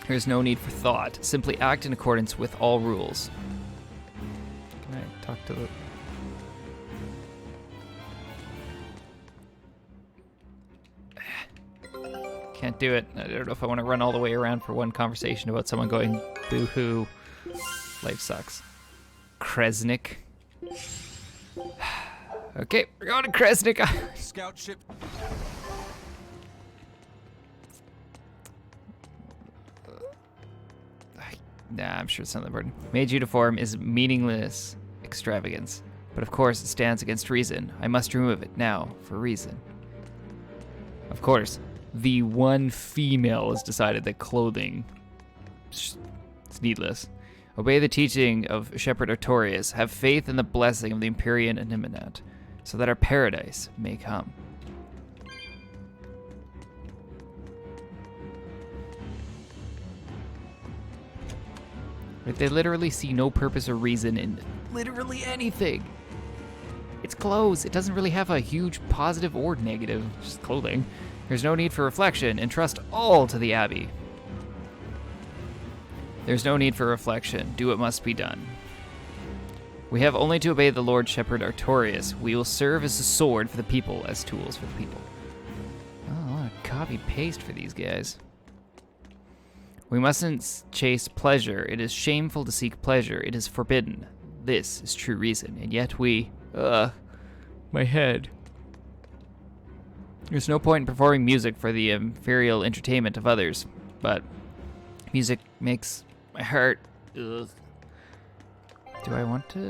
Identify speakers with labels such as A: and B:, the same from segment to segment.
A: There's no need for thought. Simply act in accordance with all rules. Can I talk to the... Can't do it. I don't know if I want to run all the way around for one conversation about someone going, boo-hoo, life sucks. Kresnik. Okay, we're going to Kresnik.
B: Scout ship.
A: Nah, I'm sure it's not that important. Mage uniform is meaningless extravagance. But of course, it stands against reason. I must remove it now, for reason. Of course, the one female has decided that clothing is needless. Obey the teaching of Shepherd Artorius. Have faith in the blessing of the Empyrean Animinat, so that our paradise may come. They literally see no purpose or reason in literally anything. It's clothes. It doesn't really have a huge positive or negative, just clothing. There's no need for reflection. Entrust all to the Abbey. There's no need for reflection. Do what must be done. We have only to obey the Lord Shepherd Artorius. We will serve as a sword for the people, as tools for the people. Oh, a lot of copy-paste for these guys. We mustn't chase pleasure. It is shameful to seek pleasure. It is forbidden. This is true reason. And yet we... my head. There's no point in performing music for the inferior entertainment of others. But music makes my heart... Ugh. Do I want to...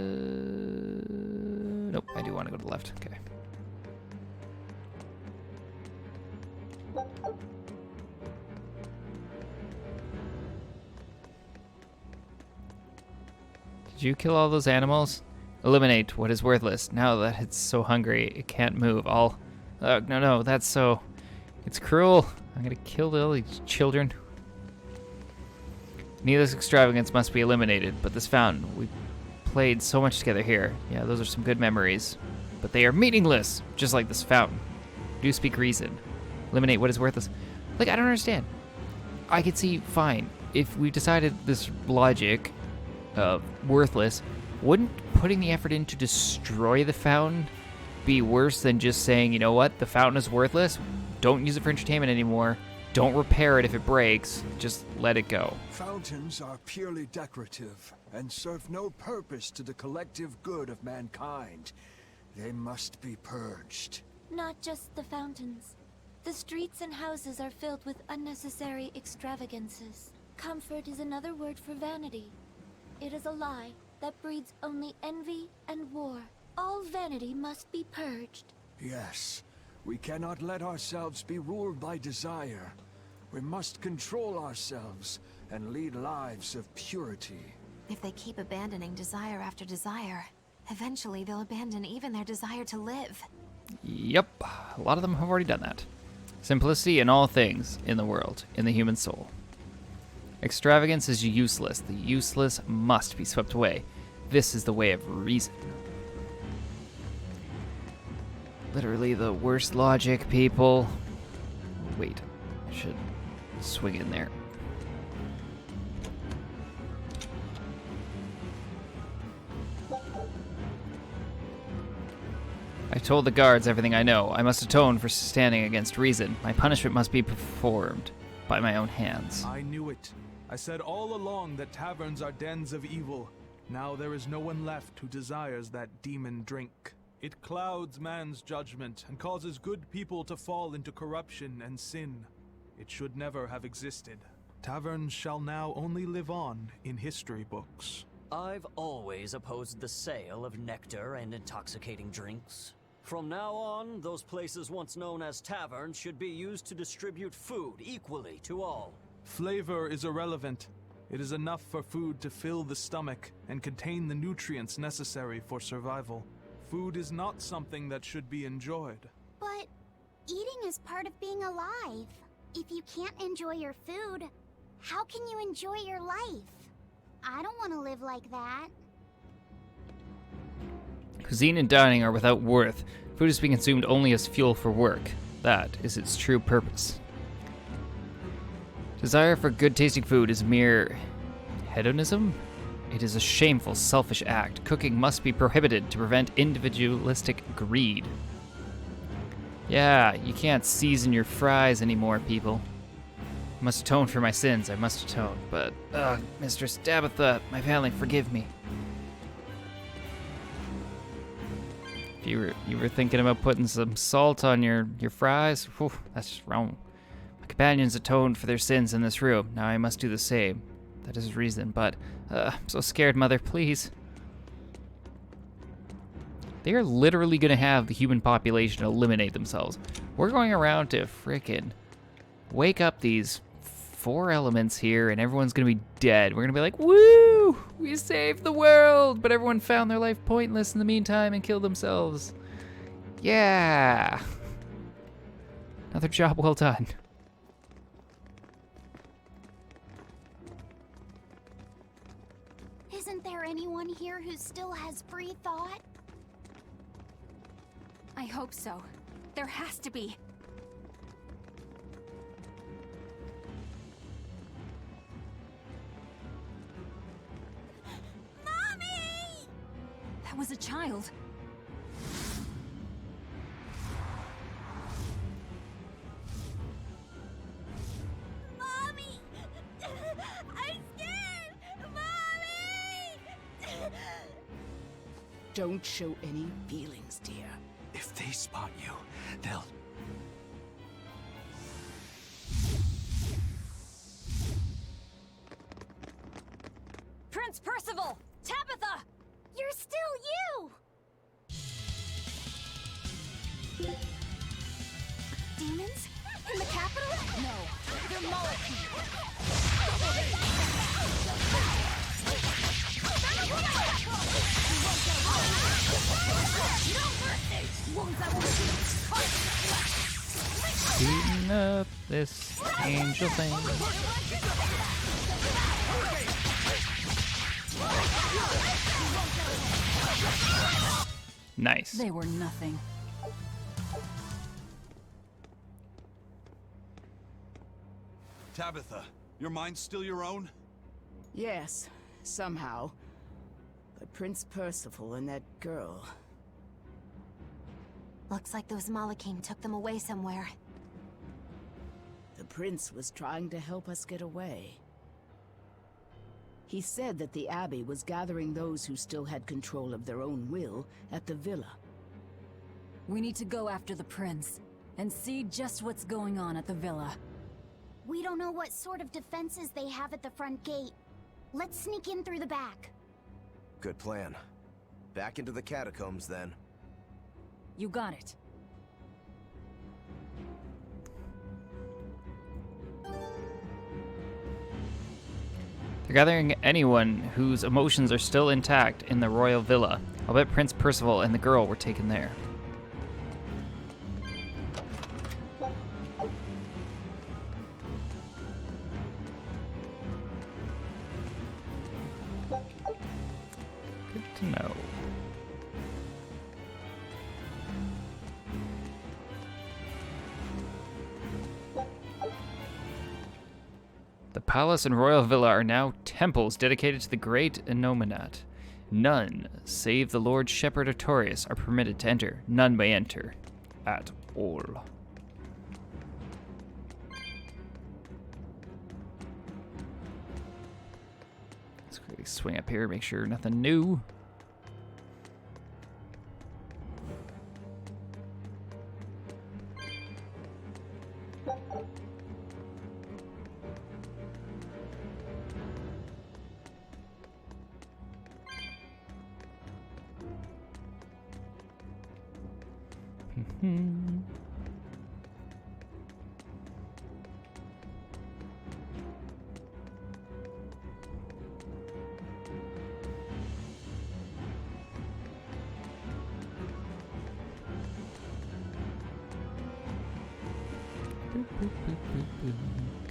A: Nope, I do want to go to the left. Okay. Did you kill all those animals? Eliminate what is worthless. Now that it's so hungry, it can't move. No, that's so... It's cruel. I'm gonna kill all these children. Needless extravagance must be eliminated, but this fountain, we played so much together here. Yeah, those are some good memories. But they are meaningless, just like this fountain. Do speak reason. Eliminate what is worthless. Like, I don't understand. I could see, fine, if we decided this logic... worthless, wouldn't putting the effort in to destroy the fountain be worse than just saying, you know what, the fountain is worthless, don't use it for entertainment anymore, don't repair it if it breaks, just let it go.
B: Fountains are purely decorative and serve no purpose to the collective good of mankind. They must be purged.
C: Not just the fountains. The streets and houses are filled with unnecessary extravagances. Comfort is another word for vanity. It is a lie that breeds only envy and war. All vanity must be purged.
B: Yes, we cannot let ourselves be ruled by desire. We must control ourselves and lead lives of purity.
D: If they keep abandoning desire after desire, eventually they'll abandon even their desire to live.
A: Yep, a lot of them have already done that. Simplicity in all things in the world, in the human soul. Extravagance is useless. The useless must be swept away. This is the way of reason. Literally the worst logic, people. Wait, I should swing in there. I told the guards everything I know. I must atone for standing against reason. My punishment must be performed by my own hands.
E: I knew it. I said all along that taverns are dens of evil. Now there is no one left who desires that demon drink. It clouds man's judgment and causes good people to fall into corruption and sin. It should never have existed. Taverns shall now only live on in history books.
F: I've always opposed the sale of nectar and intoxicating drinks. From now on, those places once known as taverns should be used to distribute food equally to all.
E: Flavor is irrelevant. It is enough for food to fill the stomach and contain the nutrients necessary for survival. Food is not something that should be enjoyed.
G: But eating is part of being alive. If you can't enjoy your food, how can you enjoy your life? I don't want to live like that.
A: Cuisine and dining are without worth. Food is being consumed only as fuel for work. That is its true purpose. Desire for good-tasting food is mere hedonism? It is a shameful, selfish act. Cooking must be prohibited to prevent individualistic greed. Yeah, you can't season your fries anymore, people. I must atone for my sins. I must atone. But, Mistress Tabitha, my family, forgive me. If you were thinking about putting some salt on your fries, whew, that's just wrong. My companions atoned for their sins in this room. Now I must do the same. That is reason, but I'm so scared, Mother, please. They are literally going to have the human population eliminate themselves. We're going around to frickin' wake up these 4 elements here, and everyone's going to be dead. We're going to be like, woo! We saved the world! But everyone found their life pointless in the meantime and killed themselves. Yeah! Another job well done.
G: Isn't there anyone here who still has free thought?
D: I hope so. There has to be.
G: Mommy!
D: That was a child.
G: Mommy! I'm scared! Mommy!
H: Don't show any feelings, dear.
B: If they spot you, they'll...
D: Prince Percival! Tabitha!
G: You're still you! Demons? In the capital?
D: No, they're
A: Beating up this angel thing. Nice.
D: They were nothing.
I: Tabitha, your mind's still your own?
H: Yes, somehow. But Prince Percival and that girl...
D: Looks like those Malakim took them away somewhere.
H: The prince was trying to help us get away. He said that the Abbey was gathering those who still had control of their own will at the villa.
J: We need to go after the prince and see just what's going on at the villa.
G: We don't know what sort of defenses they have at the front gate. Let's sneak in through the back.
K: Good plan. Back into the catacombs, then.
J: You got it.
A: They're gathering anyone whose emotions are still intact in the royal villa. I'll bet Prince Percival and the girl were taken there. Good to know. The palace and royal villa are now temples dedicated to the great Innominate. None, save the Lord Shepherd Artorius, are permitted to enter. None may enter at all. Let's quickly swing up here, make sure nothing new.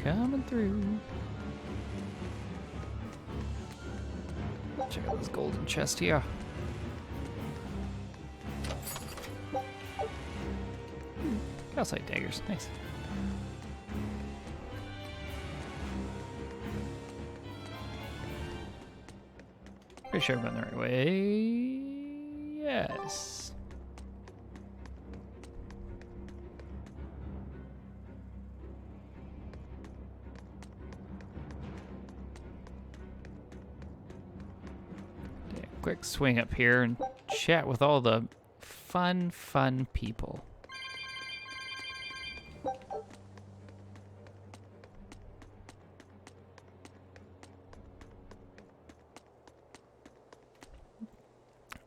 A: Coming through. Check out this golden chest here. Calcite daggers, nice. Pretty sure I'm going the right way. Yes. Yeah, quick swing up here and chat with all the fun people.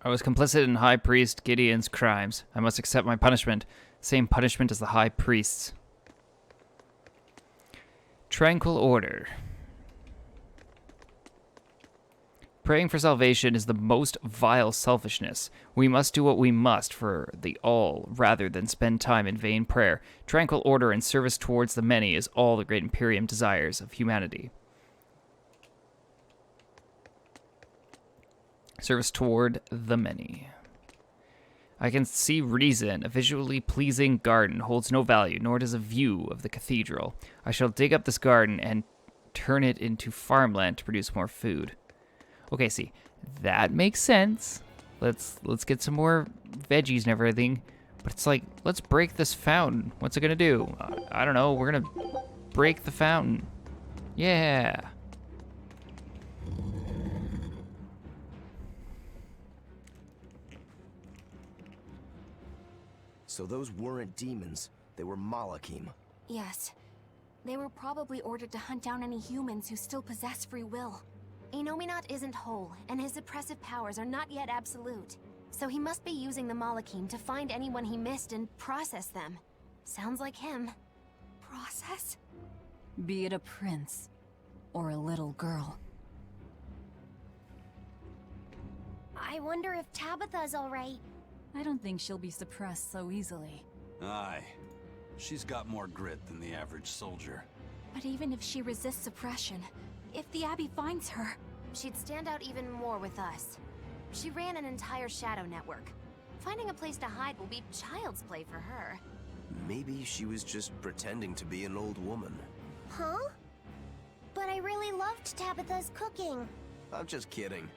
A: I was complicit in High Priest Gideon's crimes. I must accept my punishment. Same punishment as the High Priests. Tranquil order. Praying for salvation is the most vile selfishness. We must do what we must for the all, rather than spend time in vain prayer. Tranquil order and service towards the many is all the great Imperium desires of humanity. Service toward the many. I can see reason. A visually pleasing garden holds no value, nor does a view of the cathedral. I shall dig up this garden and turn it into farmland to produce more food. Okay, see, that makes sense. Let's get some more veggies and everything. But it's like, let's break this fountain. What's it gonna do? I don't know. We're gonna break the fountain. Yeah.
K: So those weren't demons. They were Malakim.
D: Yes. They were probably ordered to hunt down any humans who still possess free will. Enominat isn't whole, and his oppressive powers are not yet absolute. So he must be using the Malakim to find anyone he missed and process them. Sounds like him. Process?
J: Be it a prince or a little girl.
G: I wonder if Tabitha's alright.
J: I don't think she'll be suppressed so easily.
I: Aye. She's got more grit than the average soldier.
D: But even if she resists suppression, if the Abbey finds her, she'd stand out even more with us. She ran an entire shadow network. Finding a place to hide will be child's play for her.
K: Maybe she was just pretending to be an old woman.
G: Huh? But I really loved Tabitha's cooking.
K: I'm just kidding.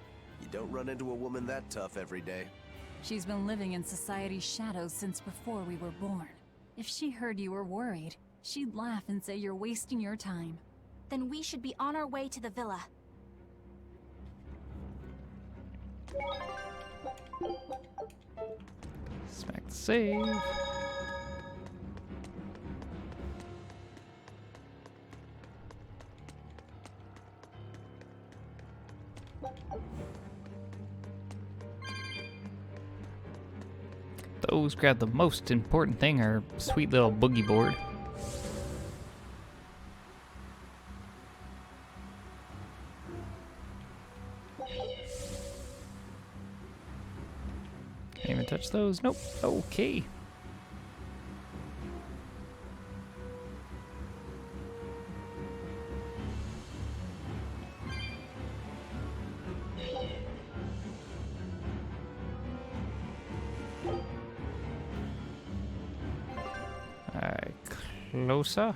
K: You don't run into a woman that tough every day.
J: She's been living in society's shadows since before we were born. If she heard you were worried, she'd laugh and say you're wasting your time.
D: Then we should be on our way to the villa.
A: Smack the save. Those grab the most important thing, our sweet little boogie board. Can't even touch those. Nope. Okay. Closer.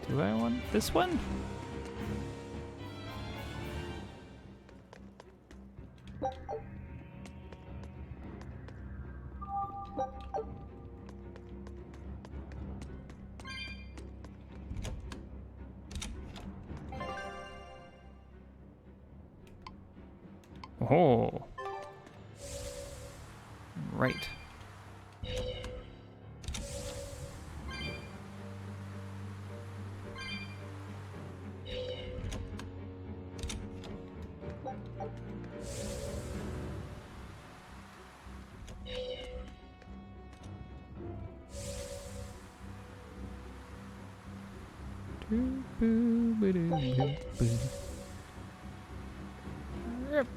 A: Do I want this one? Oh. Right. Yep.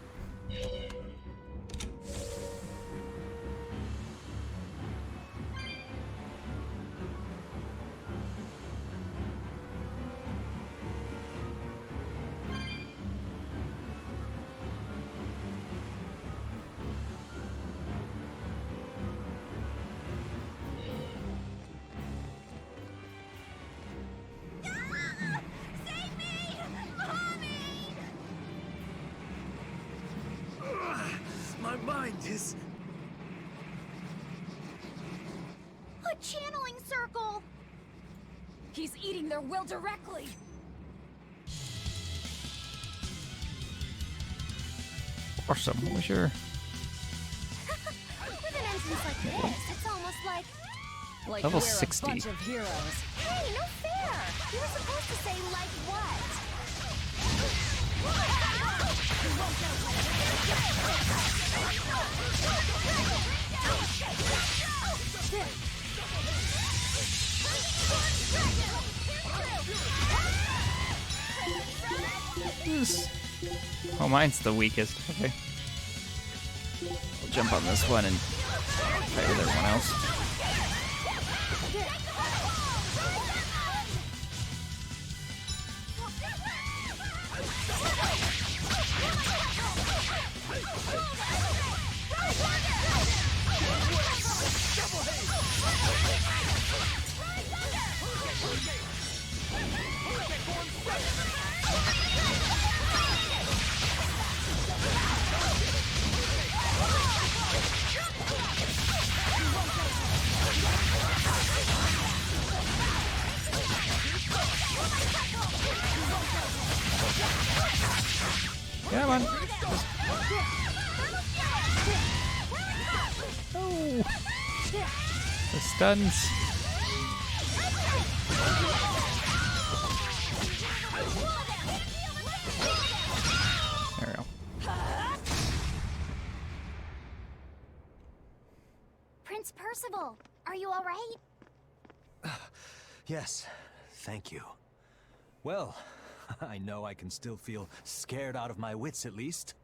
K: mind is...
G: A channeling circle!
J: He's eating their will directly!
A: Awesome, sure.
G: With an entrance like this, it's almost like...
J: Like
A: Level
J: we're
A: 60.
J: a bunch of heroes.
G: Hey, no fair! You were supposed to say, like what?
A: Oh, mine's the weakest. Okay. I'll jump on this one and fight with everyone else. Come on. Oh. The stuns. There we go.
G: Prince Percival, are you alright?
K: Yes, thank you. Well, I know I can still feel scared out of my wits at least.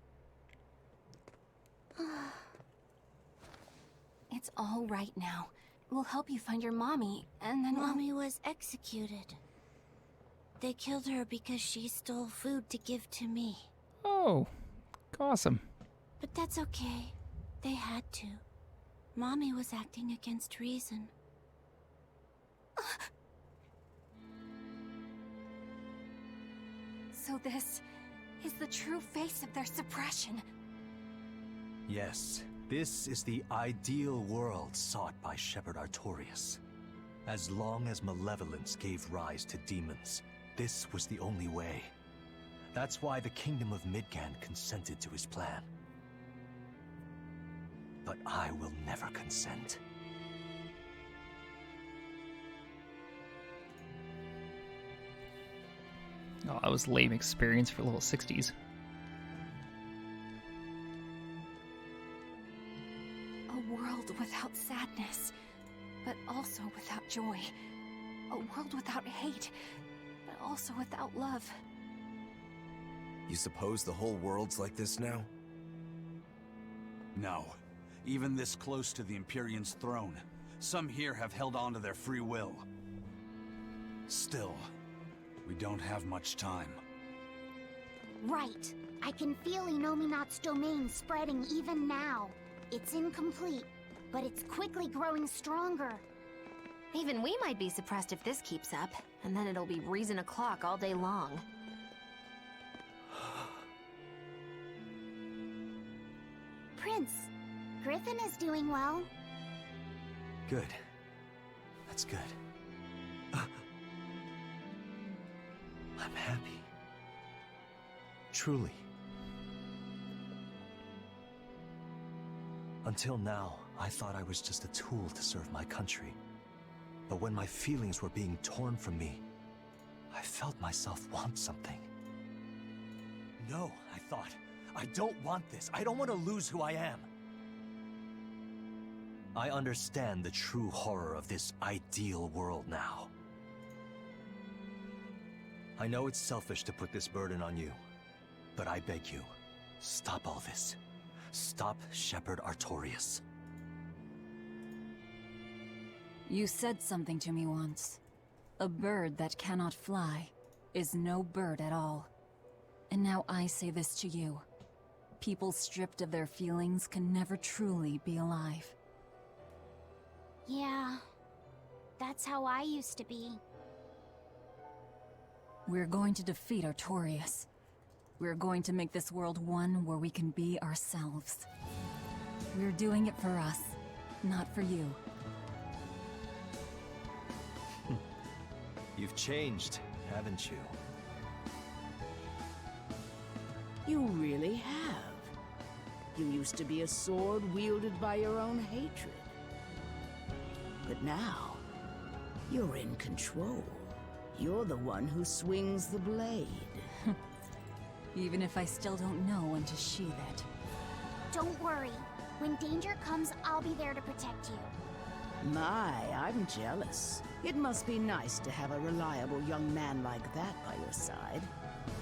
D: It's all right now. We'll help you find your mommy, and then
C: Mommy was executed. They killed her because she stole food to give to me.
A: Oh, awesome.
C: But that's okay. They had to. Mommy was acting against reason.
D: So this is the true face of their suppression.
K: Yes, this is the ideal world sought by Shepherd Artorias. As long as malevolence gave rise to demons, this was the only way. That's why the Kingdom of Midgand consented to his plan. But I will never consent.
A: Oh, that was lame experience for level 60s.
D: A world without sadness, but also without joy. A world without hate, but also without love.
K: You suppose the whole world's like this now?
I: No. Even this close to the Empyrean's throne, some here have held on to their free will. Still, we don't have much time.
G: Right. I can feel Inominat's domain spreading even now. It's incomplete, but it's quickly growing stronger.
D: Even we might be suppressed if this keeps up, and then it'll be reason o'clock all day long.
G: Prince, Griffin is doing well.
K: Good. That's good. I'm happy. Truly. Until now, I thought I was just a tool to serve my country. But when my feelings were being torn from me, I felt myself want something. No, I thought. I don't want this. I don't want to lose who I am. I understand the true horror of this ideal world now. I know it's selfish to put this burden on you, but I beg you, stop all this. Stop Shepherd Artorias.
J: You said something to me once. A bird that cannot fly is no bird at all. And now I say this to you. People stripped of their feelings can never truly be alive.
G: Yeah, that's how I used to be.
J: We're going to defeat Artorias. We're going to make this world one where we can be ourselves. We're doing it for us, not for you.
K: You've changed, haven't you?
H: You really have. You used to be a sword wielded by your own hatred. But now, you're in control. You're the one who swings the blade.
J: Even if I still don't know when to sheathe it.
G: Don't worry. When danger comes, I'll be there to protect you.
H: My, I'm jealous. It must be nice to have a reliable young man like that by your side.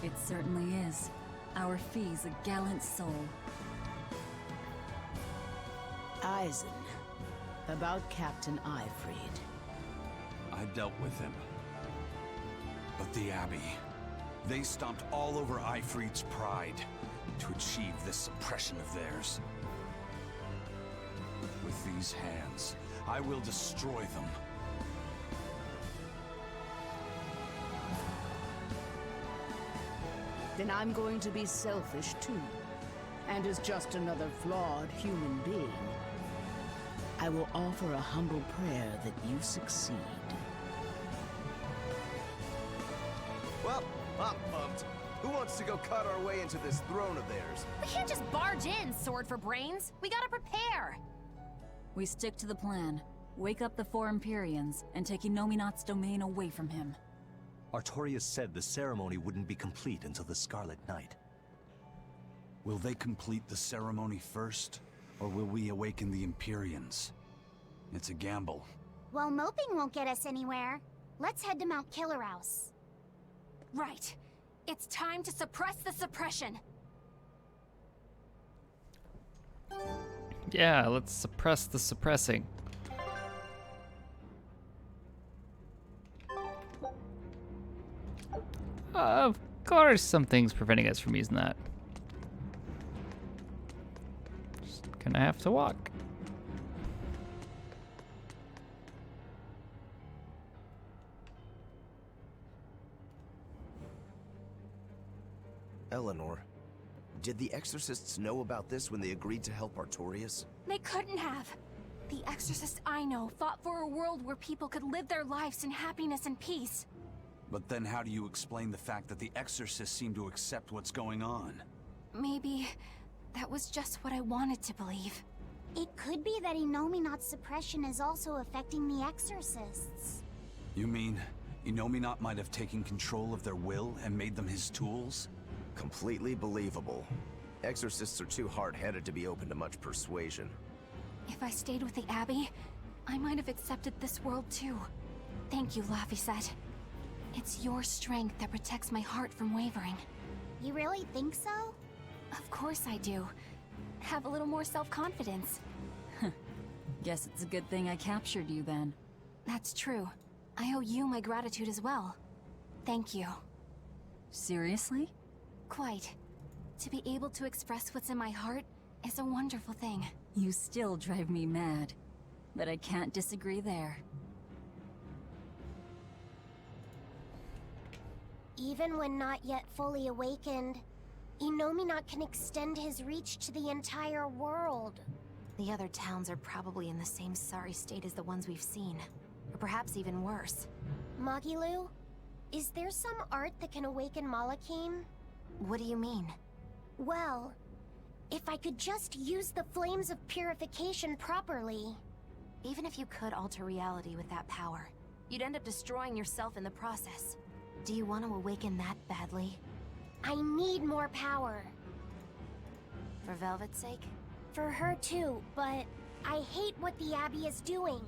J: It certainly is. Our fee's a gallant soul.
H: Eisen, about Captain Ifrid.
I: I dealt with him. But the Abbey, they stomped all over Ifrid's pride to achieve this suppression of theirs. With these hands, I will destroy them.
H: Then I'm going to be selfish too. And as just another flawed human being, I will offer a humble prayer that you succeed.
L: Well, I'm pumped. Who wants to go cut our way into this throne of theirs?
D: We can't just barge in, sword for brains. We gotta prepare.
J: We stick to the plan. Wake up the four Empyreans and take Inominat's domain away from him.
K: Artorias said the ceremony wouldn't be complete until the Scarlet Night.
I: Will they complete the ceremony first, or will we awaken the Empyreans? It's a gamble.
G: Well, moping won't get us anywhere. Let's head to Mount Killerhouse.
D: Right. It's time to suppress the suppression.
A: Yeah, let's suppress the suppressing. Of course something's preventing us from using that. Just gonna have to walk.
L: Eleanor, did the Exorcists know about this when they agreed to help Artorias?
D: They couldn't have. The exorcists I know fought for a world where people could live their lives in happiness and peace.
I: But then how do you explain the fact that the Exorcists seem to accept what's going on?
D: Maybe that was just what I wanted to believe.
G: It could be that Inominat's suppression is also affecting the Exorcists.
I: You mean Inominat might have taken control of their will and made them his tools?
L: Completely believable. Exorcists are too hard-headed to be open to much persuasion.
D: If I stayed with the Abbey, I might have accepted this world too. Thank you, Laphicet. It's your strength that protects my heart from wavering.
G: You really think so?
D: Of course I do. Have a little more self-confidence.
J: Guess it's a good thing I captured you then.
D: That's true. I owe you my gratitude as well. Thank you.
J: Seriously?
D: Quite. To be able to express what's in my heart is a wonderful thing.
J: You still drive me mad, but I can't disagree there.
G: Even when not yet fully awakened, Inominat can extend his reach to the entire world.
D: The other towns are probably in the same sorry state as the ones we've seen. Or perhaps even worse.
G: Magilu, is there some art that can awaken Malachim?
D: What do you mean?
G: Well, if I could just use the flames of purification properly.
D: Even if you could alter reality with that power, you'd end up destroying yourself in the process. Do you want to awaken that badly?
G: I need more power.
D: For Velvet's sake?
G: For her too, but I hate what the Abbey is doing.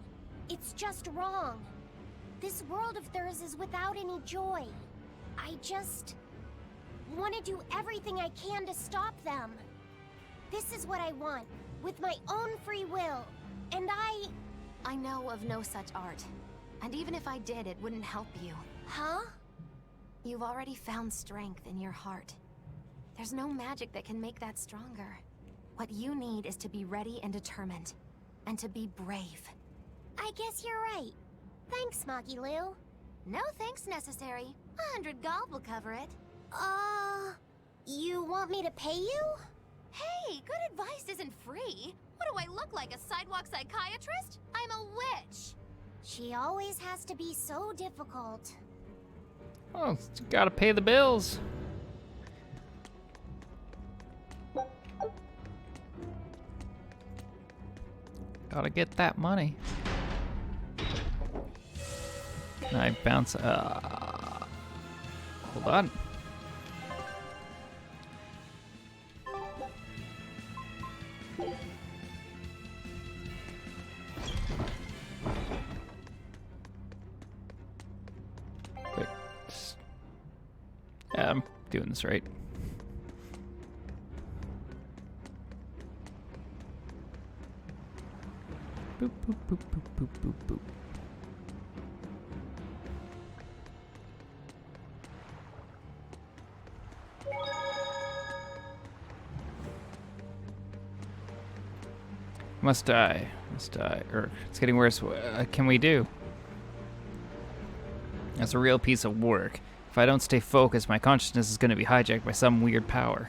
G: It's just wrong. This world of theirs is without any joy. I just want to do everything I can to stop them. This is what I want, with my own free will, and
D: I know of no such art. And even if I did, it wouldn't help you.
G: Huh?
D: You've already found strength in your heart. There's no magic that can make that stronger. What you need is to be ready and determined. And to be brave.
G: I guess you're right. Thanks, Magilu.
D: No thanks necessary. 100 gold will cover it.
G: You want me to pay you?
D: Hey, good advice isn't free. What do I look like, a sidewalk psychiatrist? I'm a witch.
G: She always has to be so difficult.
A: Oh, gotta pay the bills. Gotta get that money. I bounce. Hold on. Wait. Yeah, I'm doing this right. Boop, boop, boop, boop, boop, boop, boop. Must die. Must die. It's getting worse. What can we do? That's a real piece of work. If I don't stay focused, my consciousness is going to be hijacked by some weird power.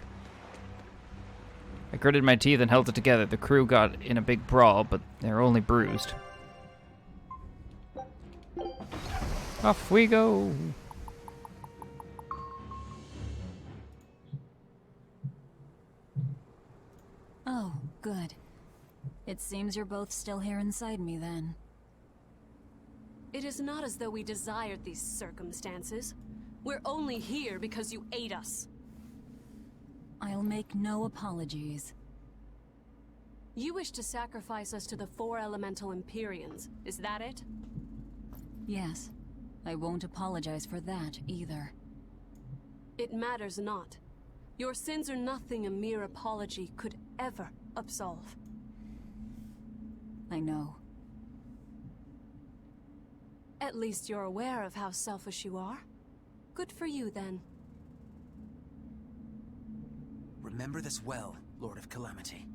A: I gritted my teeth and held it together. The crew got in a big brawl, but they're only bruised. Off we go.
J: Oh, good. It seems you're both still here inside me, then.
M: It is not as though we desired these circumstances. We're only here because you ate us.
J: I'll make no apologies.
M: You wish to sacrifice us to the 4 elemental Empyreans, is that it?
J: Yes. I won't apologize for that, either.
M: It matters not. Your sins are nothing a mere apology could ever absolve.
J: I know.
M: At least you're aware of how selfish you are. Good for you, then.
L: Remember this well, Lord of Calamity.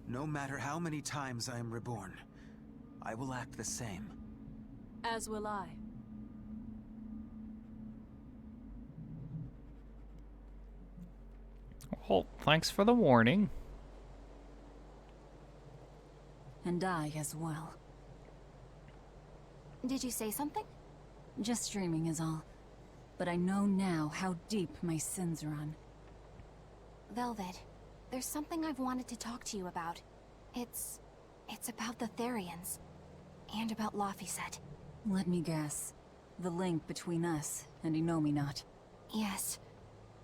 L: No matter how many times I am reborn, I will act the same.
M: As will I.
A: Well, thanks for the warning.
J: And I as well.
D: Did you say something?
J: Just dreaming is all. But I know now how deep my sins run.
D: Velvet, there's something I've wanted to talk to you about. It's about the Therians. And about Laphicet.
J: Let me guess. The link between us and Innominat.
D: Yes.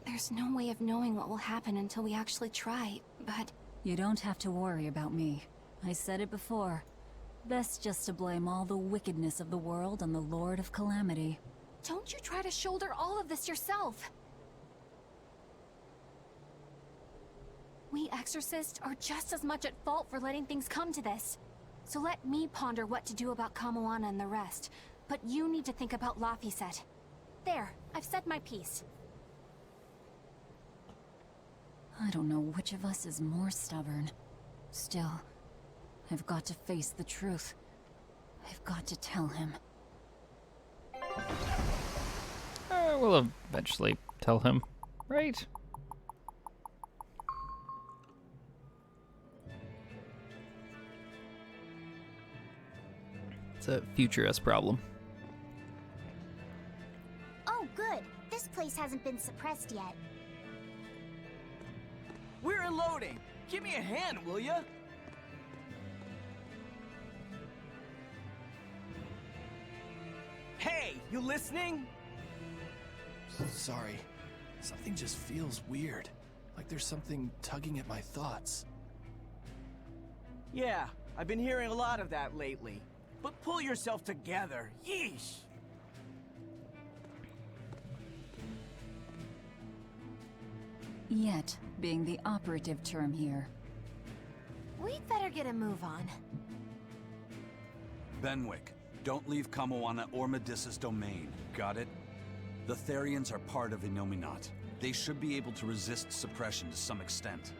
D: There's no way of knowing what will happen until we actually try, but...
J: You don't have to worry about me. I said it before. Best just to blame all the wickedness of the world on the Lord of Calamity.
D: Don't you try to shoulder all of this yourself! We exorcists are just as much at fault for letting things come to this. So let me ponder what to do about Kamoana and the rest, but you need to think about Laphicet. There, I've said my piece.
J: I don't know which of us is more stubborn. Still, I've got to face the truth. I've got to tell him.
A: We'll eventually tell him, right? It's a future us problem.
G: Oh, good. This place hasn't been suppressed yet.
N: We're unloading. Give me a hand, will ya? Hey, you listening?
O: Sorry. Something just feels weird. Like there's something tugging at my thoughts.
N: Yeah, I've been hearing a lot of that lately. But pull yourself together. Yeesh!
J: Yet being the operative term here.
D: We'd better get a move on.
I: Benwick, don't leave Kamoana or Medissa's domain. Got it? The Therians are part of Innominat. They should be able to resist suppression to some extent.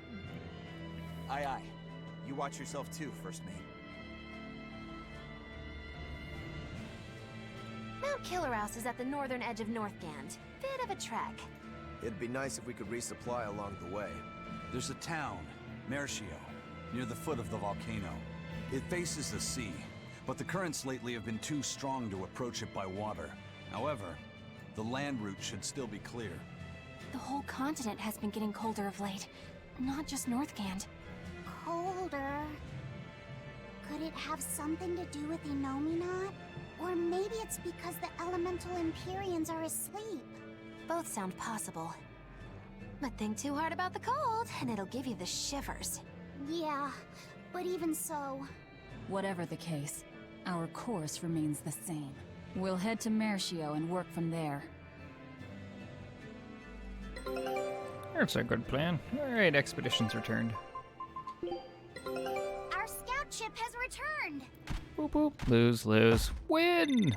L: Aye aye. You watch yourself too, First Mate.
D: Mount Killerhouse is at the northern edge of Northgand. Bit of a trek.
L: It'd be nice if we could resupply along the way.
I: There's a town, Mercio, near the foot of the volcano. It faces the sea, but the currents lately have been too strong to approach it by water. However, the land route should still be clear.
D: The whole continent has been getting colder of late, not just Northgand.
G: Colder. Could it have something to do with Inominat? Or maybe it's because the elemental Empyreans are asleep.
D: Both sound possible. But think too hard about the cold, and it'll give you the shivers.
G: Yeah, but even so...
J: Whatever the case, our course remains the same. We'll head to Mercio and work from there.
A: That's a good plan. Alright, expedition's returned.
G: Our scout ship has returned!
A: Boop boop. Lose, lose. Win!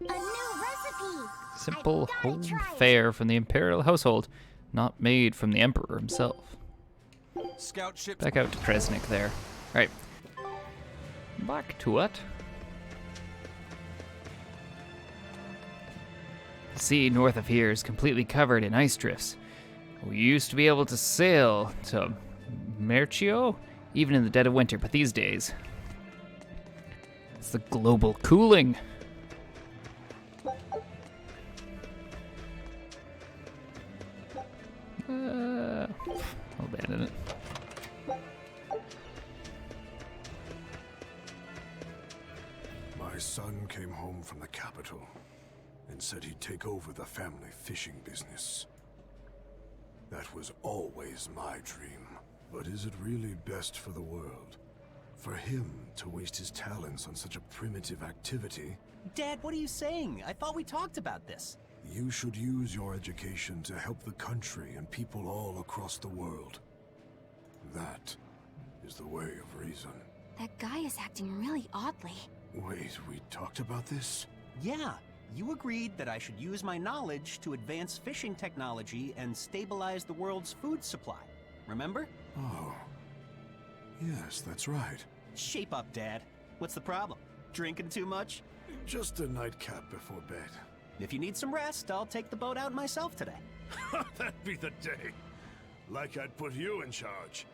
G: A new recipe!
A: Simple home fare from the Imperial household, not made from the Emperor himself.
I: Scout ship.
A: Back out to Kresnik there. Alright. Back to it. The sea north of here is completely covered in ice drifts. We used to be able to sail to Mercio, even in the dead of winter, but these days, it's the global cooling. I'll abandon it.
B: My son came home from the capital and said he'd take over the family fishing business. That was always my dream. But is it really best for the world? For him to waste his talents on such a primitive activity?
N: Dad, what are you saying? I thought we talked about this.
B: You should use your education to help the country and people all across the world. That is the way of reason.
D: That guy is acting really oddly.
B: Wait, we talked about this?
N: Yeah, you agreed that I should use my knowledge to advance fishing technology and stabilize the world's food supply. Remember?
B: Oh. Yes, that's right.
N: Shape up, Dad. What's the problem? Drinking too much?
B: Just a nightcap before bed.
N: If you need some rest, I'll take the boat out myself today.
P: That'd be the day. Like I'd put you in charge.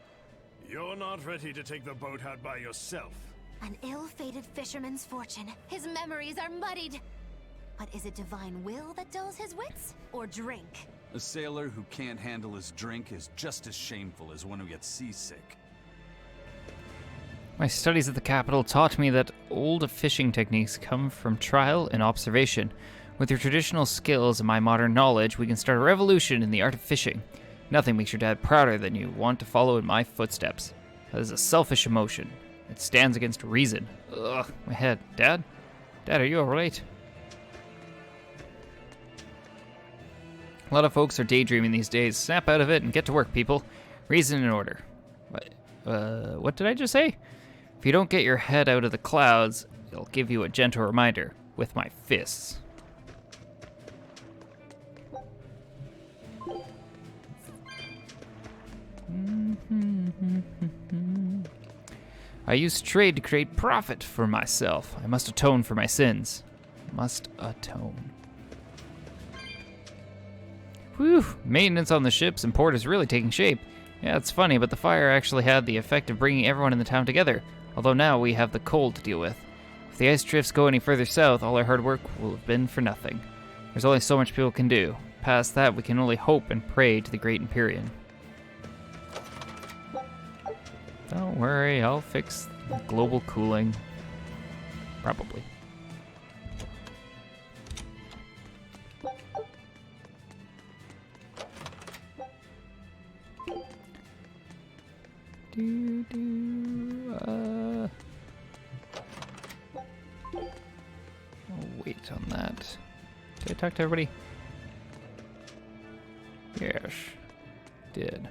P: You're not ready to take the boat out by yourself.
D: An ill-fated fisherman's fortune. His memories are muddied. But is it divine will that dulls his wits? Or drink?
I: A sailor who can't handle his drink is just as shameful as one who gets seasick.
A: My studies at the capital taught me that old fishing techniques come from trial and observation. With your traditional skills and my modern knowledge, we can start a revolution in the art of fishing. Nothing makes your dad prouder than you want to follow in my footsteps. That is a selfish emotion. It stands against reason. Ugh, my head. Dad? Dad, are you alright? A lot of folks are daydreaming these days. Snap out of it and get to work, people. Reason and order. What did I just say? If you don't get your head out of the clouds, I'll give you a gentle reminder with my fists. I use trade to create profit for myself. I must atone for my sins. Must atone. Whew, maintenance on the ships and port is really taking shape. Yeah, it's funny, but the fire actually had the effect of bringing everyone in the town together. Although now we have the cold to deal with. If the ice drifts go any further south, all our hard work will have been for nothing. There's only so much people can do. Past that, we can only hope and pray to the great Empyrean. Don't worry, I'll fix global cooling. Probably. I'll wait on that. Did I talk to everybody? Yes, did.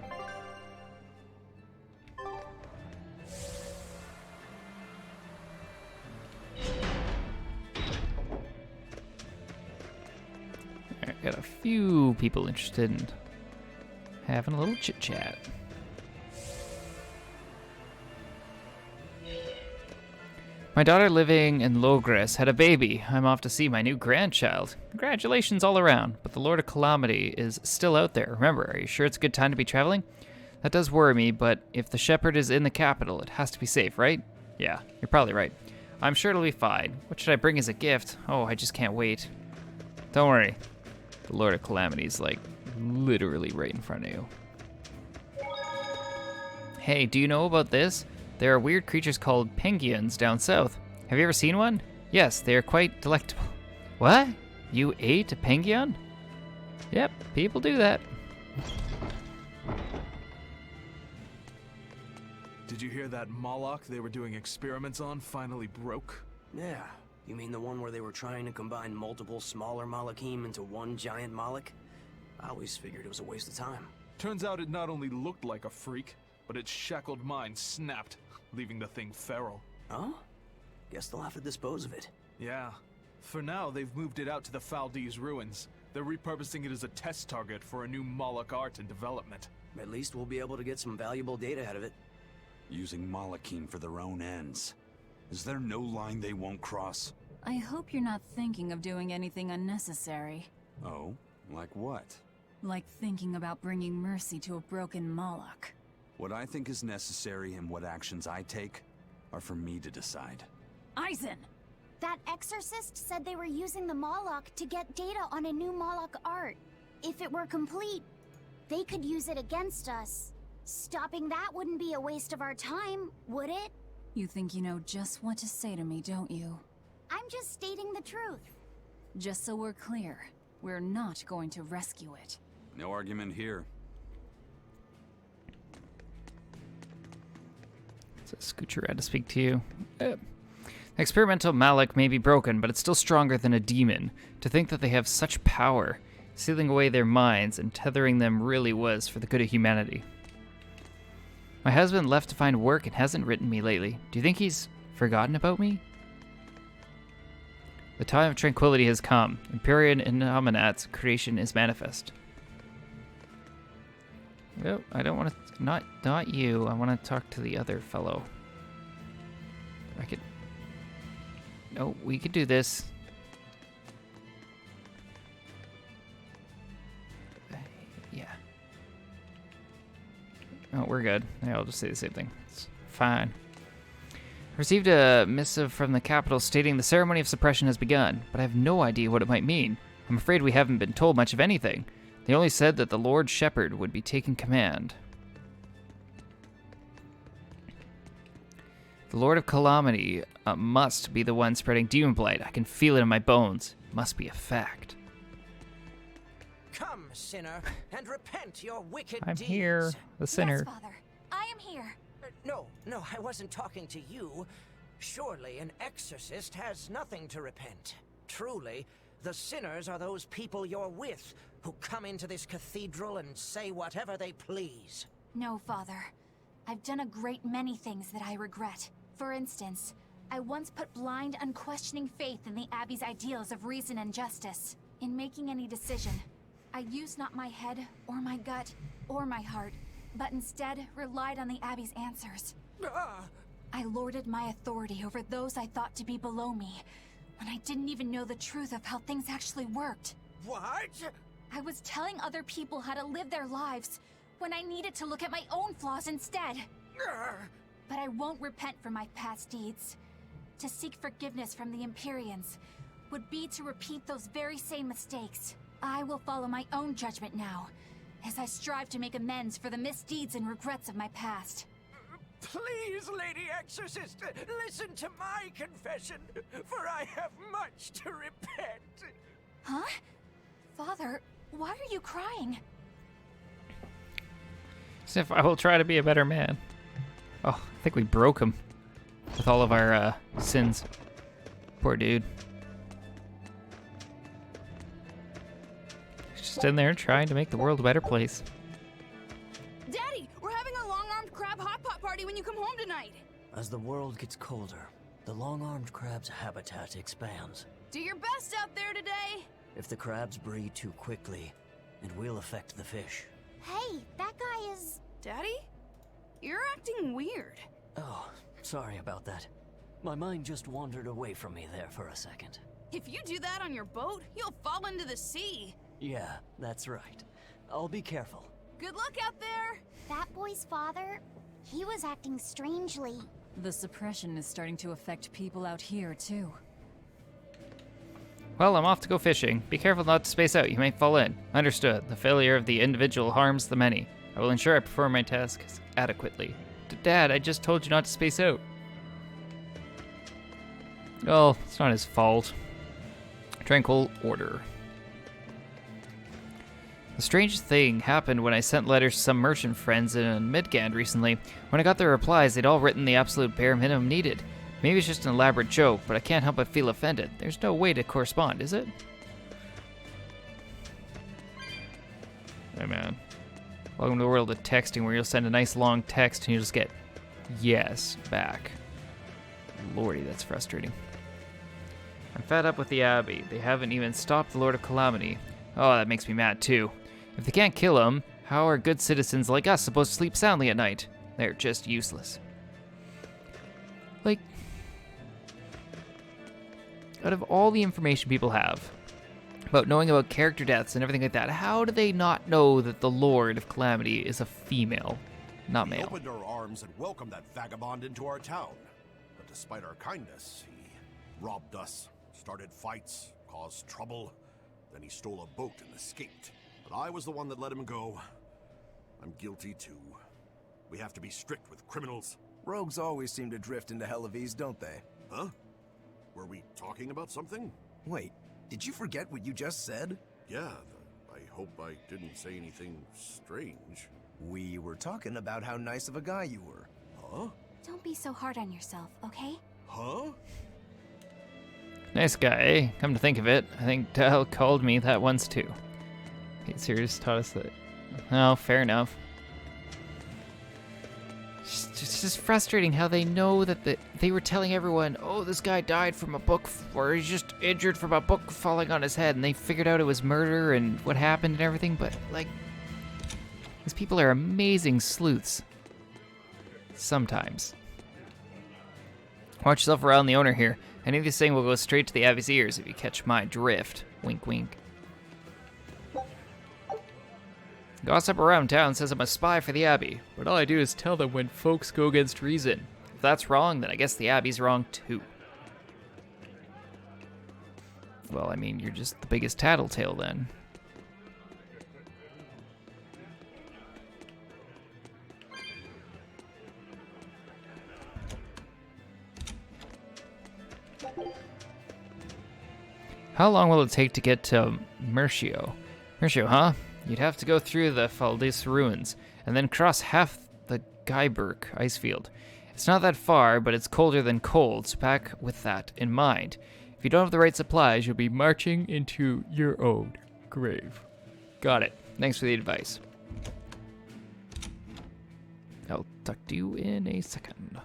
A: Alright, got a few people interested in having a little chit chat. My daughter living in Logres had a baby. I'm off to see my new grandchild. Congratulations all around, but the Lord of Calamity is still out there. Remember, are you sure it's a good time to be traveling? That does worry me, but if the shepherd is in the capital, it has to be safe, right? Yeah, you're probably right. I'm sure it'll be fine. What should I bring as a gift? Oh, I just can't wait. Don't worry. The Lord of Calamity is, like, literally right in front of you. Hey, do you know about this? There are weird creatures called penguins down south. Have you ever seen one? Yes, they are quite delectable. What? You ate a penguin? Yep, people do that.
E: Did you hear that Moloch they were doing experiments on finally broke?
Q: Yeah. You mean the one where they were trying to combine multiple smaller Malachim into one giant Moloch? I always figured it was a waste of time.
E: Turns out it not only looked like a freak, but its shackled mind snapped, leaving the thing feral.
Q: Oh? Guess they'll have to dispose of it.
E: Yeah. For now, they've moved it out to the Faldees ruins. They're repurposing it as a test target for a new Moloch art and development.
Q: At least we'll be able to get some valuable data out of it.
I: Using Malachim for their own ends. Is there no line they won't cross?
J: I hope you're not thinking of doing anything unnecessary.
I: Oh? Like what?
J: Like thinking about bringing mercy to a broken Moloch.
I: What I think is necessary and what actions I take are for me to decide.
G: Eisen! That exorcist said they were using the Moloch to get data on a new Moloch art. If it were complete, they could use it against us. Stopping that wouldn't be a waste of our time, would it?
J: You think you know just what to say to me, don't you?
G: I'm just stating the truth.
J: Just so we're clear, we're not going to rescue it.
I: No argument here.
A: Scoocher had to speak to you. Experimental Moloch may be broken, but it's still stronger than a demon. To think that they have such power, sealing away their minds and tethering them really was for the good of humanity. My husband left to find work and hasn't written me lately. Do you think he's forgotten about me? The time of tranquility has come. Empyrean Innominat's creation is manifest. Oh, I don't want to... Not you. I want to talk to the other fellow. I could... No, we could do this. Yeah. Oh, we're good. Yeah, I'll just say the same thing. It's fine. Received a missive from the capital stating the ceremony of suppression has begun, but I have no idea what it might mean. I'm afraid we haven't been told much of anything. They only said that the Lord Shepherd would be taking command. The Lord of Calamity must be the one spreading demon blight. I can feel it in my bones. It must be a fact.
R: Come, sinner, and repent your wicked
A: I'm
R: deeds.
A: here, the sinner.
G: Yes, Father. I am here.
R: No, I wasn't talking to you. Surely an exorcist has nothing to repent. Truly, the sinners are those people you're with, who come into this cathedral and say whatever they please.
D: No, Father. I've done a great many things that I regret. For instance, I once put blind, unquestioning faith in the Abbey's ideals of reason and justice. In making any decision, I used not my head, or my gut, or my heart, but instead relied on the Abbey's answers. I lorded my authority over those I thought to be below me, when I didn't even know the truth of how things actually worked.
R: What?
D: I was telling other people how to live their lives, when I needed to look at my own flaws instead. But I won't repent for my past deeds. To seek forgiveness from the Empyreans would be to repeat those very same mistakes. I will follow my own judgment now, as I strive to make amends for the misdeeds and regrets of my past.
R: Please, Lady Exorcist, listen to my confession, for I have much to repent.
D: Huh? Father, why are you crying?
A: If I will try to be a better man. Oh, I think we broke him with all of our sins. Poor dude. He's just in there trying to make the world a better place.
S: Daddy, we're having a long-armed crab hot pot party when you come home tonight.
F: As the world gets colder, the long-armed crab's habitat expands.
S: Do your best out there today.
F: If the crabs breed too quickly, it will affect the fish.
G: Hey, that guy is...
S: Daddy? You're acting weird.
F: Oh, sorry about that. My mind just wandered away from me there for a second.
S: If you do that on your boat, you'll fall into the sea.
F: Yeah, that's right. I'll be careful.
S: Good luck out there!
G: That boy's father, he was acting strangely.
J: The suppression is starting to affect people out here, too.
A: Well, I'm off to go fishing. Be careful not to space out, you may fall in. Understood. The failure of the individual harms the many. I will ensure I perform my tasks adequately. Dad, I just told you not to space out. Oh, it's not his fault. Tranquil order. The strangest thing happened when I sent letters to some merchant friends in Midgand recently. When I got their replies, they'd all written the absolute bare minimum needed. Maybe it's just an elaborate joke, but I can't help but feel offended. There's no way to correspond, is it? Hey man. Welcome to the world of texting where you'll send a nice long text and you'll just get yes back. Lordy, that's frustrating. I'm fed up with the Abbey. They haven't even stopped the Lord of Calamity. Oh, that makes me mad too. If they can't kill him, how are good citizens like us supposed to sleep soundly at night? They're just useless. Like, out of all the information people have about knowing about character deaths and everything like that, how do they not know that the Lord of Calamity is a female, not male?
T: We opened our arms and welcomed that vagabond into our town. But despite our kindness, he robbed us, started fights, caused trouble. Then he stole a boat and escaped. But I was the one that let him go. I'm guilty too. We have to be strict with criminals.
L: Rogues always seem to drift into hell of ease, don't they?
T: Huh? Were we talking about something?
L: Wait, did you forget what you just said?
T: Yeah, I hope I didn't say anything strange.
L: We were talking about how nice of a guy you were.
T: Huh?
D: Don't be so hard on yourself, okay?
T: Huh?
A: Nice guy, eh? Come to think of it, I think Dal called me that once too. He's here just taught us that. Oh, fair enough. It's just frustrating how they know that they were telling everyone, oh, this guy died from a book, or he's just injured from a book falling on his head, and they figured out it was murder and what happened and everything, but, like, these people are amazing sleuths. Sometimes. Watch yourself around the owner here. Any of these things will go straight to the Abbey's ears if you catch my drift. Wink, wink. Gossip around town says I'm a spy for the Abbey, but all I do is tell them when folks go against reason. If that's wrong, then I guess the Abbey's wrong too. Well, I mean, you're just the biggest tattletale then. How long will it take to get to Mercio? Mercio, huh? You'd have to go through the Faldis ruins, and then cross half the Guyberg ice field. It's not that far, but it's colder than cold, so pack with that in mind. If you don't have the right supplies, you'll be marching into your own grave. Got it. Thanks for the advice. I'll talk to you in a second.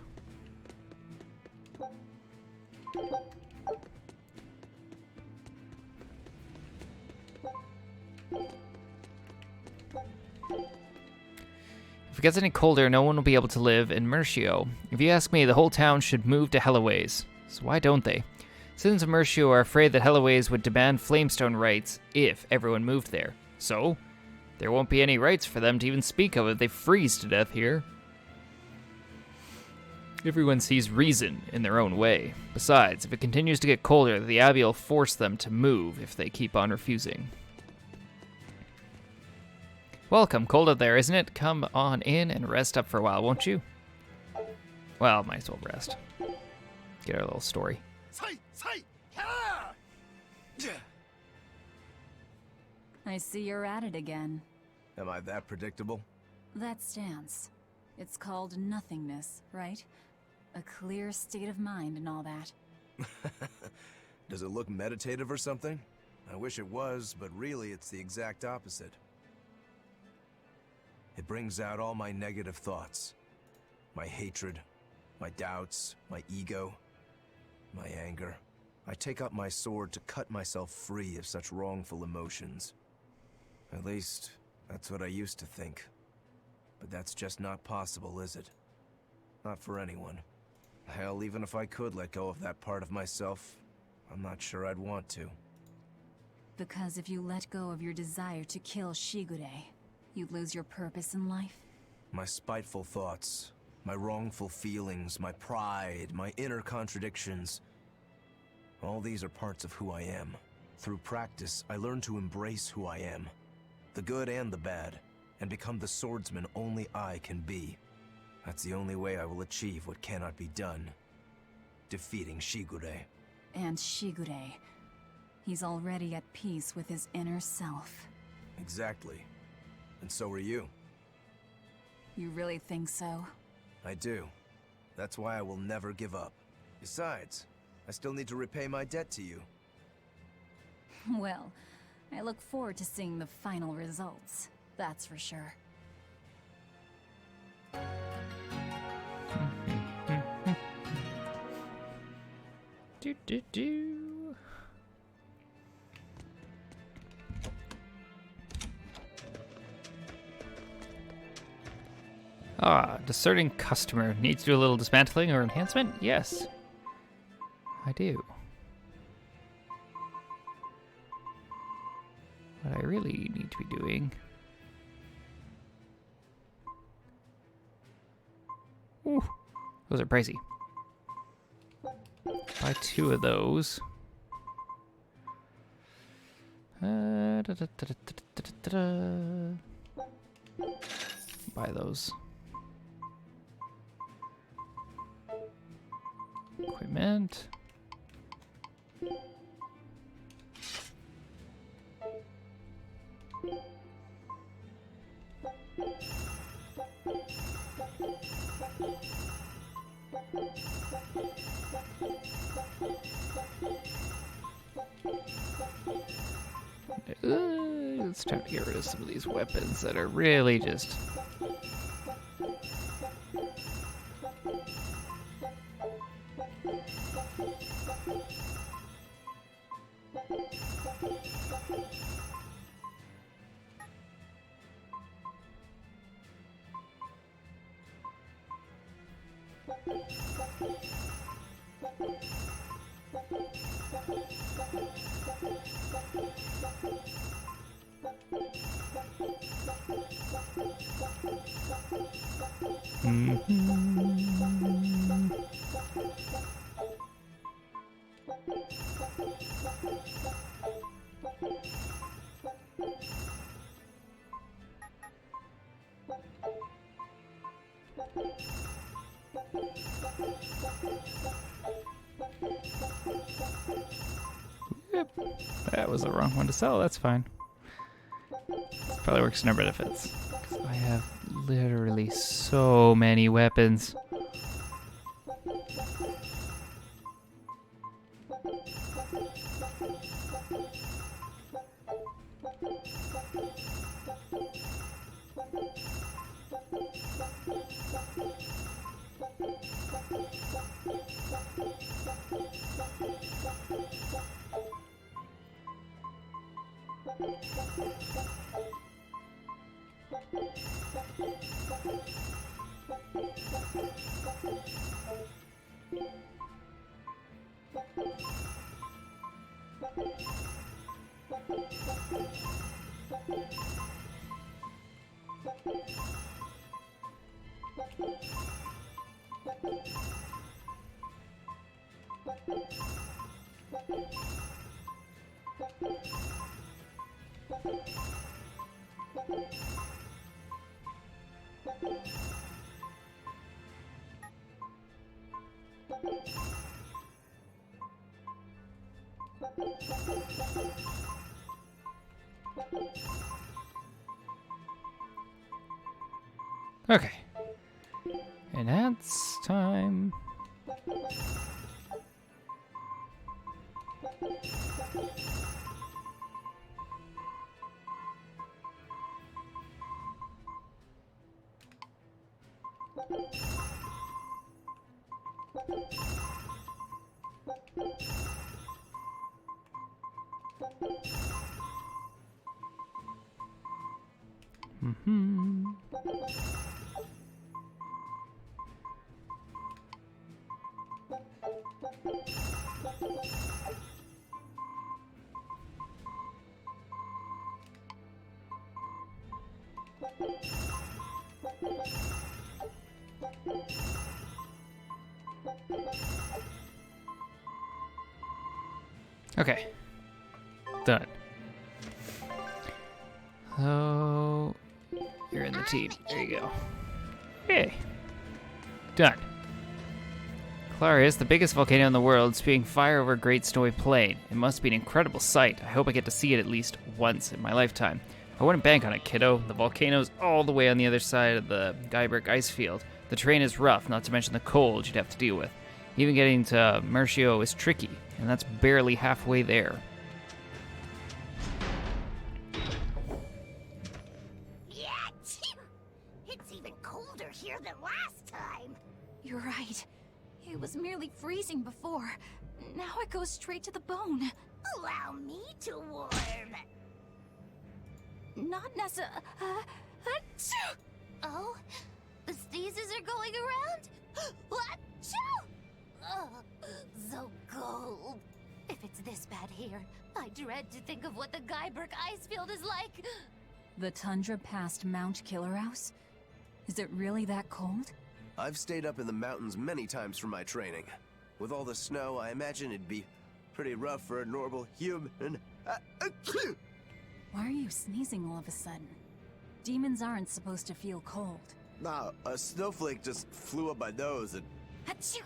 A: If it gets any colder, no one will be able to live in Mercio. If you ask me, the whole town should move to Helloways. So why don't they? Citizens of Mercio are afraid that Helloways would demand Flamestone rights if everyone moved there. So, there won't be any rights for them to even speak of if they freeze to death here. Everyone sees reason in their own way. Besides, if it continues to get colder, the Abbey will force them to move if they keep on refusing. Welcome, cold out there, isn't it? Come on in and rest up for a while, won't you? Well, might as well rest. Get our little story.
J: I see you're at it again.
L: Am I that predictable?
J: That stance. It's called nothingness, right? A clear state of mind and all that.
L: Does it look meditative or something? I wish it was, but really it's the exact opposite. It brings out all my negative thoughts. My hatred, my doubts, my ego, my anger. I take up my sword to cut myself free of such wrongful emotions. At least, that's what I used to think. But that's just not possible, is it? Not for anyone. Hell, even if I could let go of that part of myself, I'm not sure I'd want to.
J: Because if you let go of your desire to kill Shigure, you'd lose your purpose in life?
L: My spiteful thoughts, my wrongful feelings, my pride, my inner contradictions. All these are parts of who I am. Through practice, I learned to embrace who I am, the good and the bad, and become the swordsman only I can be. That's the only way I will achieve what cannot be done. Defeating Shigure.
J: And Shigure. He's already at peace with his inner self.
L: Exactly. And so are you.
J: You really think so?
L: I do. That's why I will never give up. Besides, I still need to repay my debt to you.
J: Well, I look forward to seeing the final results. That's for sure.
A: Do. Ah, discerning customer. Needs to do a little dismantling or enhancement? Yes. I do. What I really need to be doing... Ooh, those are pricey. Buy 2 of those. Buy those. Equipment. It's time to get rid of some of these weapons that are really just... Yep, that was the wrong one to sell. That's fine. This probably works in our benefits. 'Cause I have literally so many weapons. Okay. Enhance time. Okay. Done. Oh, you're in the team. There you go. Hey. Done. Clarius, the biggest volcano in the world, spewing fire over a great snowy plain. It must be an incredible sight. I hope I get to see it at least once in my lifetime. I wouldn't bank on it, kiddo. The volcano's all the way on the other side of the Guyberg ice field. The terrain is rough, not to mention the cold you'd have to deal with. Even getting to Mercio is tricky, and that's barely halfway there.
G: It's even colder here than last time.
J: You're right. It was merely freezing before. Now it goes straight to the bone.
G: Allow me to warm.
J: Not necessarily.
G: Oh, the sneezes are going around? Oh, so cold. If it's this bad here, I dread to think of what the Guyberg ice field is like.
J: The tundra past Mount KillerHaus? Is it really that cold?
L: I've stayed up in the mountains many times for my training. With all the snow, I imagine it'd be pretty rough for a normal human.
J: Why are you sneezing all of a sudden? Demons aren't supposed to feel cold.
L: Nah, a snowflake just flew up my nose and...
J: Achoo!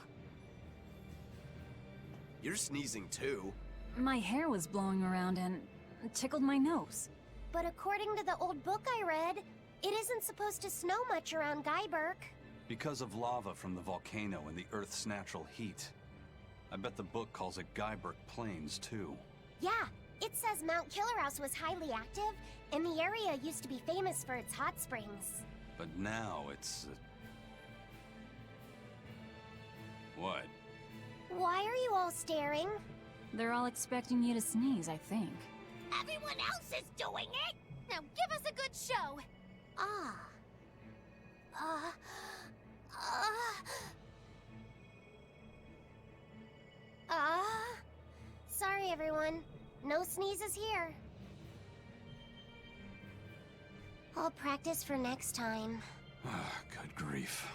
L: You're sneezing too.
J: My hair was blowing around and tickled my nose.
G: But according to the old book I read, it isn't supposed to snow much around Guyberg.
I: Because of lava from the volcano and the Earth's natural heat. I bet the book calls it Guyberg Plains, too.
G: Yeah, it says Mount KillerHaus was highly active, and the area used to be famous for its hot springs.
I: But now it's... What?
G: Why are you all staring?
J: They're all expecting you to sneeze, I think.
G: Everyone else is doing it! Now give us a good show! Sorry everyone. No sneezes here. I'll practice for next time.
I: Good grief.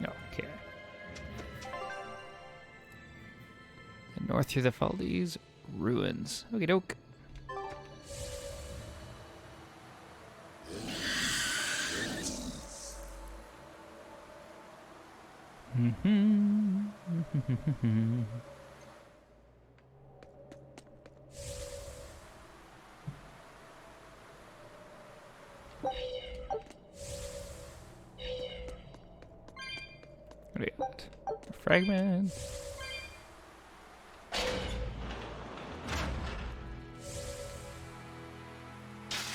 A: Okay. North through the Faldi's ruins. Okie doke. What do you got? A fragment.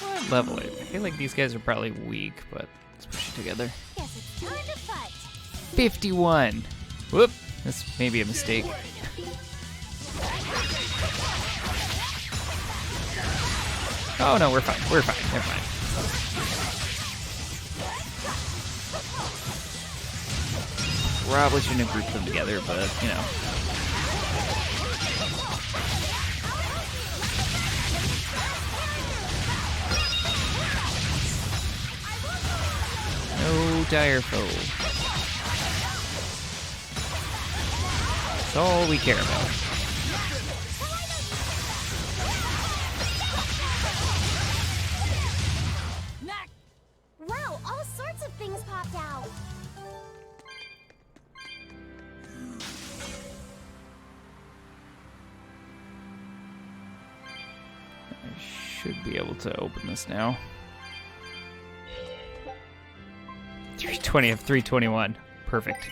A: What level 8? I feel like these guys are probably weak, but let's push it together.
G: Guess it's time to fight.
A: 51. Whoop. This may be a mistake. Oh no, we're fine. We're fine. Never mind. Probably shouldn't have grouped them together, but you know. No dire foe. That's all we care about.
G: Wow, all sorts of things popped out.
A: I should be able to open this now. 320 of 321. Perfect.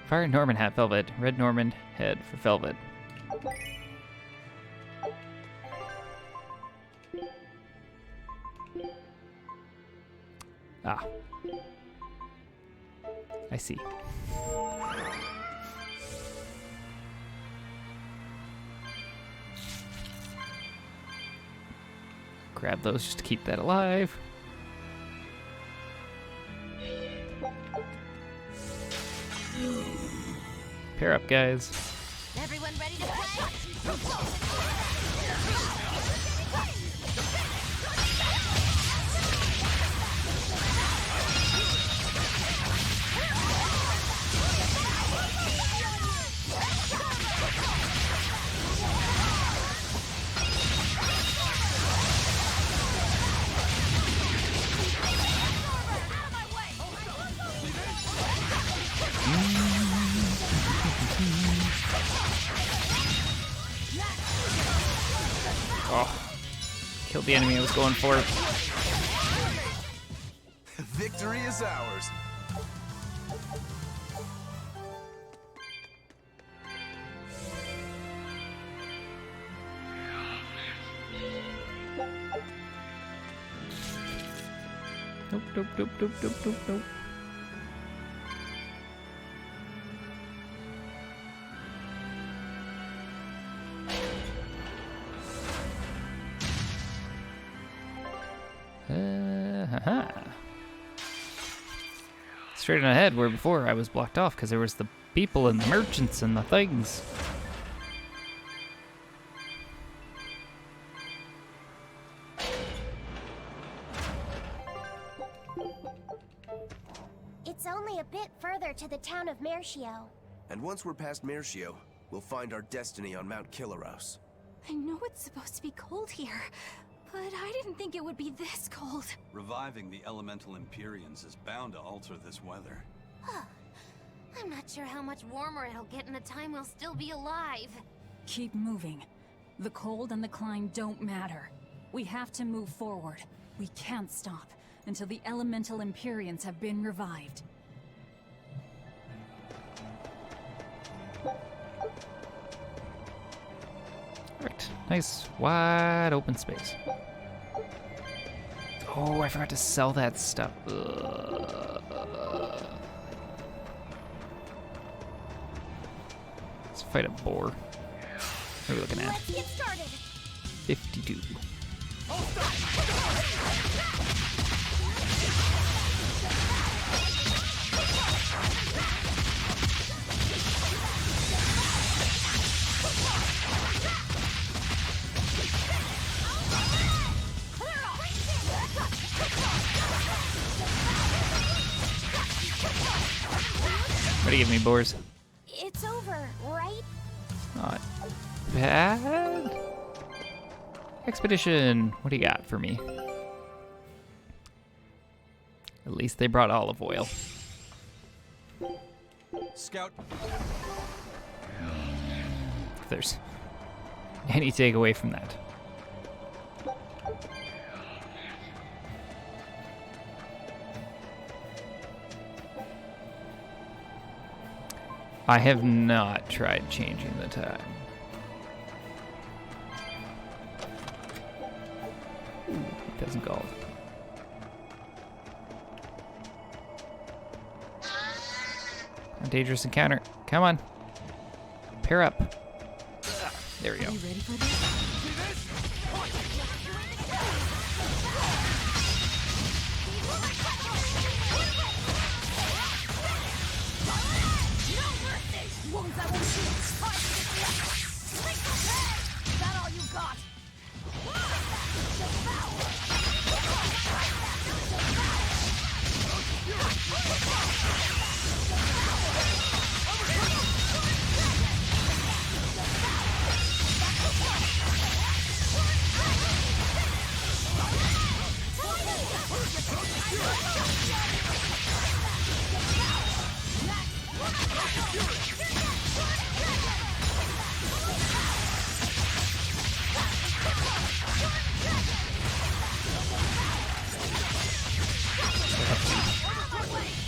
A: Fire Norman hat, Velvet. Red Norman head for Velvet. Ah. I see. Grab those just to keep that alive. Pair up, guys.
G: Everyone ready to play?
A: Oh, killed the enemy I was going for.
L: Victory is ours.
A: Nope, nope, nope, nope, nope, nope, nope. Straight on ahead, where before I was blocked off because there was the people and the merchants and the things.
G: It's only a bit further to the town of Mercio.
L: And once we're past Mercio, we'll find our destiny on Mount Killerhouse.
D: I know it's supposed to be cold here, but I didn't think it would be this cold.
I: Reviving the elemental Empyreans is bound to alter this weather.
D: I'm not sure how much warmer it'll get in the time we'll still be alive.
J: Keep moving. The cold and the climb don't matter. We have to move forward. We can't stop until the elemental Empyreans have been revived.
A: Alright, nice wide open space. Oh, I forgot to sell that stuff. Let's fight a boar. What are we looking at?
G: Let's get started.
A: 52. What do you give me, boars?
G: It's over, right?
A: Not bad. Expedition. What do you got for me? At least they brought olive oil.
I: Scout.
A: If there's any takeaway from that. I have not tried changing the time. Ooh, peasant gold. A dangerous encounter. Come on. Pair up. There we go.
J: Are you ready for this?
G: Is that all you got?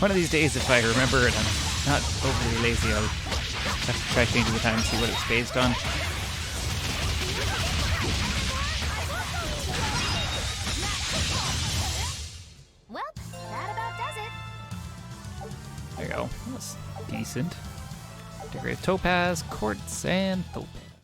A: One of these days, if I remember and I'm not overly lazy, I'll have to try changing the time and see what it's based on.
G: Well, that about does it.
A: There you go. That's decent. Decorated topaz, quartz, and topaz.